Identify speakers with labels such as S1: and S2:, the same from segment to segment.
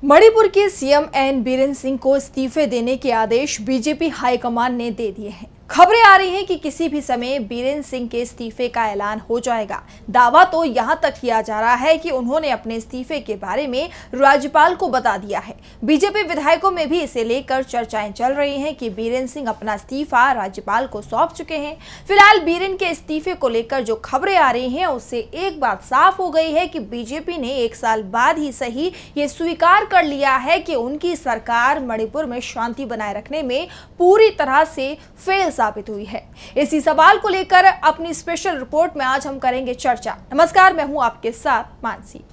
S1: मणिपुर के CM N Biren Singh को इस्तीफे देने के आदेश बीजेपी हाईकमान ने दे दिए हैं। खबरें आ रही हैं कि किसी भी समय बीरेन सिंह के इस्तीफे का ऐलान हो जाएगा। दावा तो यहां तक किया जा रहा है कि उन्होंने अपने इस्तीफे के बारे में राज्यपाल को बता दिया है। बीजेपी विधायकों में भी इसे लेकर चर्चाएं चल रही हैं कि बीरेन सिंह अपना इस्तीफा राज्यपाल को सौंप चुके हैं। फिलहाल बीरेन के इस्तीफे को लेकर जो खबरें आ रही हैं उससे एक बात साफ हो गई है कि बीजेपी ने 1 साल बाद ही सही ये स्वीकार कर लिया है कि उनकी सरकार मणिपुर में शांति बनाए रखने में पूरी तरह से फेल साबित हुई है। इसी सवाल को लेकर अपनी स्पेशल रिपोर्ट में आज हम करेंगे चर्चा। नमस्कार, मैं हूं आपके साथ मानसी।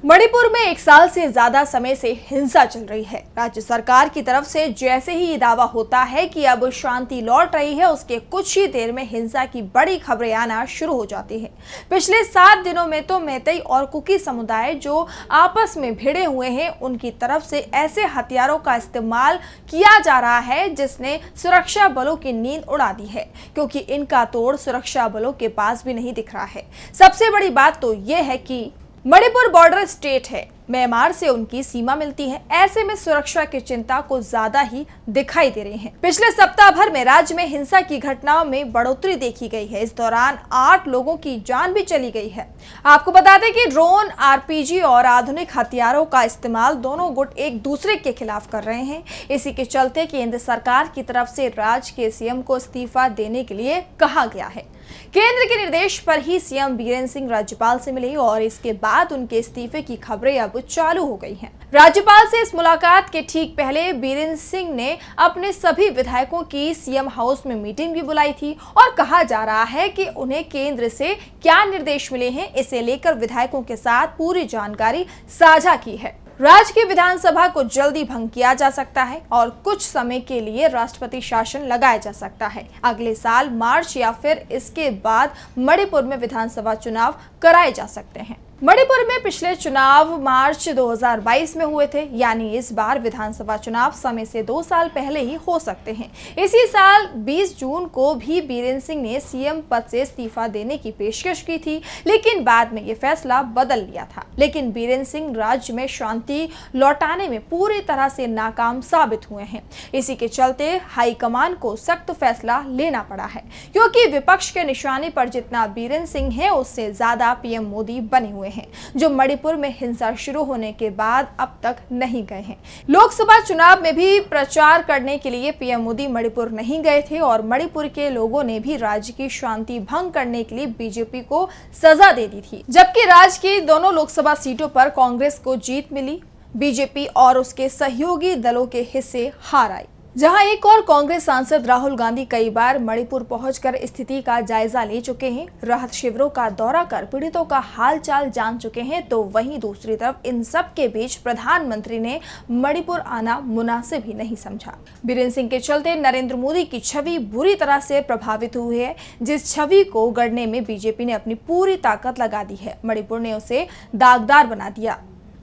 S1: मणिपुर में 1 साल से ज्यादा समय से हिंसा चल रही है। राज्य सरकार की तरफ से जैसे ही ये दावा होता है कि अब शांति लौट रही है, उसके कुछ ही देर में हिंसा की बड़ी खबरें आना शुरू हो जाती हैं। पिछले 7 दिनों में तो मैतेई और कुकी समुदाय जो आपस में भिड़े हुए हैं, उनकी तरफ से ऐसे हथियारों का इस्तेमाल किया जा रहा है जिसने सुरक्षा बलों की नींद उड़ा दी है, क्योंकि इनका तोड़ सुरक्षा बलों के पास भी नहीं दिख रहा है। सबसे बड़ी बात तो यह है कि मणिपुर बॉर्डर स्टेट है, म्यांमार से उनकी सीमा मिलती है। ऐसे में सुरक्षा की चिंता को ज्यादा ही दिखाई दे रही है। पिछले सप्ताह भर में राज्य में हिंसा की घटनाओं में बढ़ोतरी देखी गई है। इस दौरान 8 लोगों की जान भी चली गई है। आपको बता दें कि ड्रोन, आरपीजी और आधुनिक हथियारों का इस्तेमाल दोनों गुट एक दूसरे के खिलाफ कर रहे हैं। इसी के चलते केंद्र सरकार की तरफ से राज्य के सीएम को इस्तीफा देने के लिए कहा गया है। केंद्र के निर्देश पर ही सीएम बीरेन सिंह राज्यपाल से मिले और इसके बाद उनके इस्तीफे की खबरें अब चालू हो गई हैं। राज्यपाल से इस मुलाकात के ठीक पहले बीरेन सिंह ने अपने सभी विधायकों की सीएम हाउस में मीटिंग भी बुलाई थी और कहा जा रहा है कि उन्हें केंद्र से क्या निर्देश मिले हैं, इसे लेकर विधायकों के साथ पूरी जानकारी साझा की है। राज्य की विधानसभा को जल्दी भंग किया जा सकता है और कुछ समय के लिए राष्ट्रपति शासन लगाया जा सकता है। अगले साल मार्च या फिर इसके बाद मणिपुर में विधानसभा चुनाव कराए जा सकते हैं। मणिपुर में पिछले चुनाव मार्च 2022 में हुए थे, यानी इस बार विधानसभा चुनाव समय से 2 साल पहले ही हो सकते हैं। इसी साल 20 जून को भी बीरेन सिंह ने सीएम पद से इस्तीफा देने की पेशकश की थी, लेकिन बाद में ये फैसला बदल लिया था। लेकिन बीरेन सिंह राज्य में शांति लौटाने में पूरी तरह से नाकाम साबित हुए हैं। इसी के चलते हाईकमान को सख्त फैसला लेना पड़ा है, क्योंकि विपक्ष के निशाने पर जितना बीरेन सिंह है, उससे ज्यादा पीएम मोदी बने हुए हैं, जो मणिपुर में हिंसा शुरू होने के बाद अब तक नहीं गए हैं। लोकसभा चुनाव में भी प्रचार करने के लिए पीएम मोदी मणिपुर नहीं गए थे और मणिपुर के लोगों ने भी राज्य की शांति भंग करने के लिए बीजेपी को सजा दे दी थी। जबकि राज्य की दोनों लोकसभा सीटों पर कांग्रेस को जीत मिली, बीजेपी और उसके सहयोगी दलों के हिस्से हार आई। जहां एक और कांग्रेस सांसद राहुल गांधी कई बार मणिपुर पहुंचकर स्थिति का जायजा ले चुके हैं, राहत शिविरों का दौरा कर पीड़ितों का हालचाल जान चुके हैं, तो वहीं दूसरी तरफ इन सब के बीच प्रधानमंत्री ने मणिपुर आना मुनासिब ही नहीं समझा। बीरेन सिंह के चलते नरेंद्र मोदी की छवि बुरी तरह से प्रभावित हुई है, जिस छवि को गढ़ने में बीजेपी ने अपनी पूरी ताकत लगा दी है। मणिपुर ने उसे दागदार बना दिया।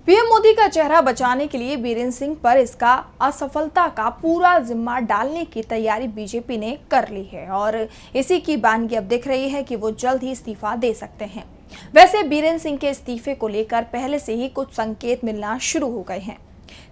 S1: पीएम मोदी का चेहरा बचाने के लिए बीरेन सिंह पर इसका असफलता का पूरा जिम्मा डालने की तैयारी बीजेपी ने कर ली है और इसी की बानगी अब दिख रही है कि वो जल्द ही इस्तीफा दे सकते हैं। वैसे बीरेन सिंह के इस्तीफे को लेकर पहले से ही कुछ संकेत मिलना शुरू हो गए हैं।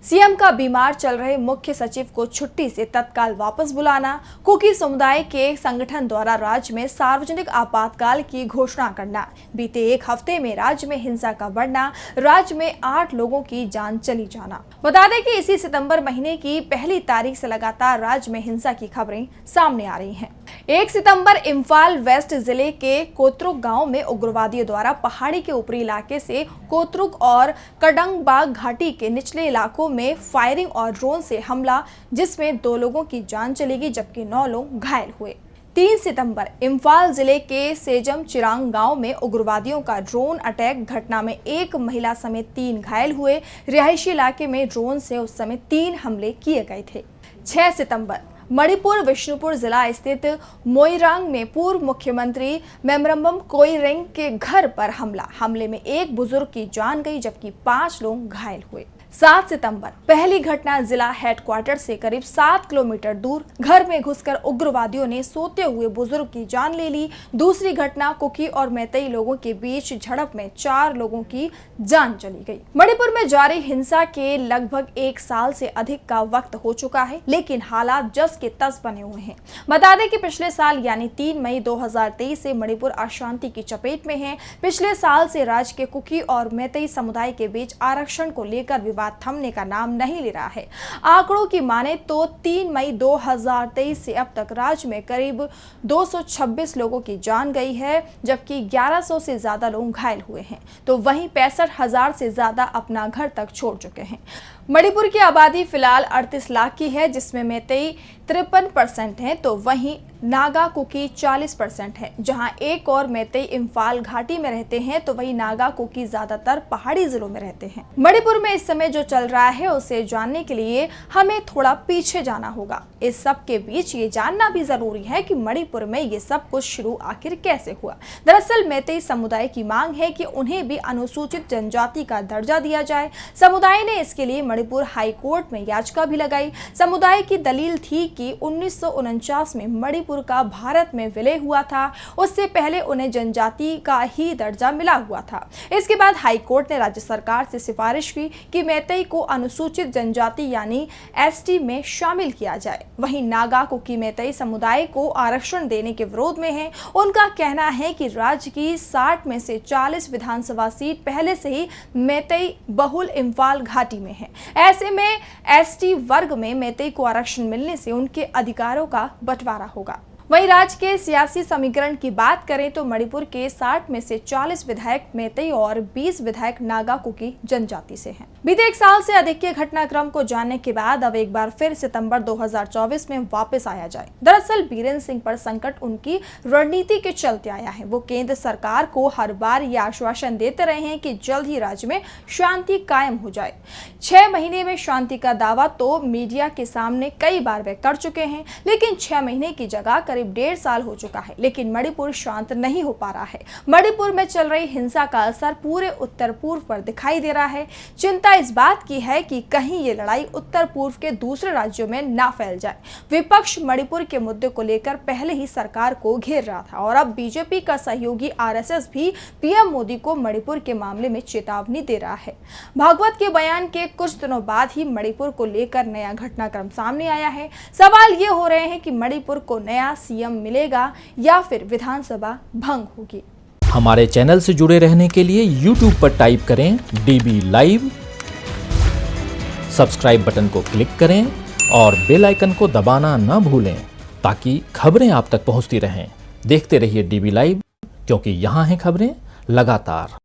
S1: सीएम का बीमार चल रहे मुख्य सचिव को छुट्टी से तत्काल वापस बुलाना, कुकी समुदाय के संगठन द्वारा राज्य में सार्वजनिक आपातकाल की घोषणा करना, बीते 1 हफ्ते में राज्य में हिंसा का बढ़ना, राज्य में 8 लोगों की जान चली जाना। बता दें कि इसी सितंबर महीने की पहली तारीख से लगातार राज्य में हिंसा की खबरें सामने आ रही हैं। 1 सितंबर इम्फाल वेस्ट जिले के कोतरुक गांव में उग्रवादियों द्वारा पहाड़ी के ऊपरी इलाके से कोतरुक और कडंगबाग घाटी के निचले इलाकों में फायरिंग और ड्रोन से हमला, जिसमें 2 लोगों की जान चली गई जबकि 9 लोग घायल हुए। 3 सितंबर इम्फाल जिले के सेजम चिरांग गांव में उग्रवादियों का ड्रोन अटैक, घटना में 1 महिला समेत 3 घायल हुए। रिहायशी इलाके में ड्रोन से उस समय 3 हमले किए गए थे। 6 सितंबर मणिपुर विष्णुपुर जिला स्थित मोइरांग में पूर्व मुख्यमंत्री मेमरंबम कोइरेंग के घर पर हमले में 1 बुजुर्ग की जान गई जबकि 5 लोग घायल हुए। 7 सितंबर पहली घटना जिला हेडक्वार्टर से करीब 7 किलोमीटर दूर घर में घुसकर उग्रवादियों ने सोते हुए बुजुर्ग की जान ले ली। दूसरी घटना कुकी और मैतेई लोगों के बीच झड़प में 4 लोगों की जान चली गई। मणिपुर में जारी हिंसा के लगभग 1 साल से अधिक का वक्त हो चुका है, लेकिन हालात जस के तस बने हुए हैं। बता दें कि पिछले साल यानी 3 मई 2023 से मणिपुर अशांति की चपेट में है। पिछले साल से राज्य के कुकी और मैतेई समुदाय के बीच आरक्षण को लेकर विवाद थमने का नाम नहीं ले रहा है। आंकड़ों की माने तो 3 मई 2023 से अब तक राज्य में करीब 226 लोगों की जान गई है, जबकि 1100 से ज्यादा लोग घायल हुए हैं, तो वहीं 65,000 से ज्यादा अपना घर तक छोड़ चुके हैं। मणिपुर की आबादी फिलहाल 38 लाख की है, जिसमें मैतेई 53% है, तो वहीं नागा कुकी 40% है। जहां एक और मैतेई इम्फाल घाटी में रहते हैं, तो वहीं नागा कुकी ज्यादातर पहाड़ी जिलों में रहते हैं। मणिपुर में इस समय जो चल रहा है उसे जानने के लिए हमें थोड़ा पीछे जाना होगा। इस सब के बीच ये जानना भी जरूरी है कि मणिपुर में ये सब कुछ शुरू आखिर कैसे हुआ। दरअसल मैतेई समुदाय की मांग है कि उन्हें भी अनुसूचित जनजाति का दर्जा दिया जाए। समुदाय ने इसके लिए मणिपुर हाई कोर्ट में याचिका भी लगाई। समुदाय की दलील थी कि 1949 में मणिपुर का भारत में विलय हुआ था, उससे पहले उन्हें जनजाति का ही दर्जा मिला हुआ था। इसके बाद हाई कोर्ट ने राज्य सरकार से सिफारिश की कि मैतेई को अनुसूचित जनजाति यानी एसटी में शामिल किया जाए। वहीं नागा कुकी मैतेई समुदाय को आरक्षण देने के विरोध में है। उनका कहना है कि राज्य की 60 में से 40 विधानसभा सीट पहले से ही मैतेई बहुल इम्फाल घाटी में है। ऐसे में एसटी वर्ग में मैतेई को आरक्षण मिलने से उनके अधिकारों का बंटवारा होगा। वहीं राज्य के सियासी समीकरण की बात करें तो मणिपुर के 60 में से 40 विधायक मैतेई और 20 विधायक नागा कुकी जनजाति से हैं। बीते 1 साल से अधिक के घटनाक्रम को जानने के बाद अब एक बार फिर सितंबर 2024 में वापस आया जाए। दरअसल बीरेन्द्र सिंह पर संकट उनकी रणनीति के चलते आया है। वो केंद्र सरकार को हर बार ये आश्वासन देते रहे हैं कि जल्द ही राज्य में शांति कायम हो जाए। 6 महीने में शांति का दावा तो मीडिया के सामने कई बार वे कर चुके हैं, लेकिन 6 महीने की जगह करीब 1.5 साल हो चुका है, लेकिन मणिपुर शांत नहीं हो पा रहा है। मणिपुर में चल रही हिंसा का असर पूरे उत्तर पूर्व पर दिखाई दे रहा है। चिंता इस बात की है कि कहीं ये लड़ाई उत्तर पूर्व के दूसरे राज्यों में ना फैल जाए। विपक्ष मणिपुर के मुद्दे को लेकर पहले ही सरकार को घेर रहा था और अब बीजेपी का सहयोगी आरएसएस भी पीएम मोदी को मणिपुर के मामले में चेतावनी दे रहा है। भागवत के बयान के कुछ दिनों बाद ही मणिपुर को लेकर नया घटनाक्रम सामने आया है। सवाल ये हो रहे हैं कि मणिपुर को नया सीएम मिलेगा या फिर विधानसभा भंग होगी।
S2: हमारे चैनल से जुड़े रहने के लिए YouTube पर टाइप करें DB लाइव, सब्सक्राइब बटन को क्लिक करें और बेल आइकन को दबाना न भूलें ताकि खबरें आप तक पहुंचती रहें। देखते रहिए DB लाइव, क्योंकि यहाँ हैं खबरें लगातार।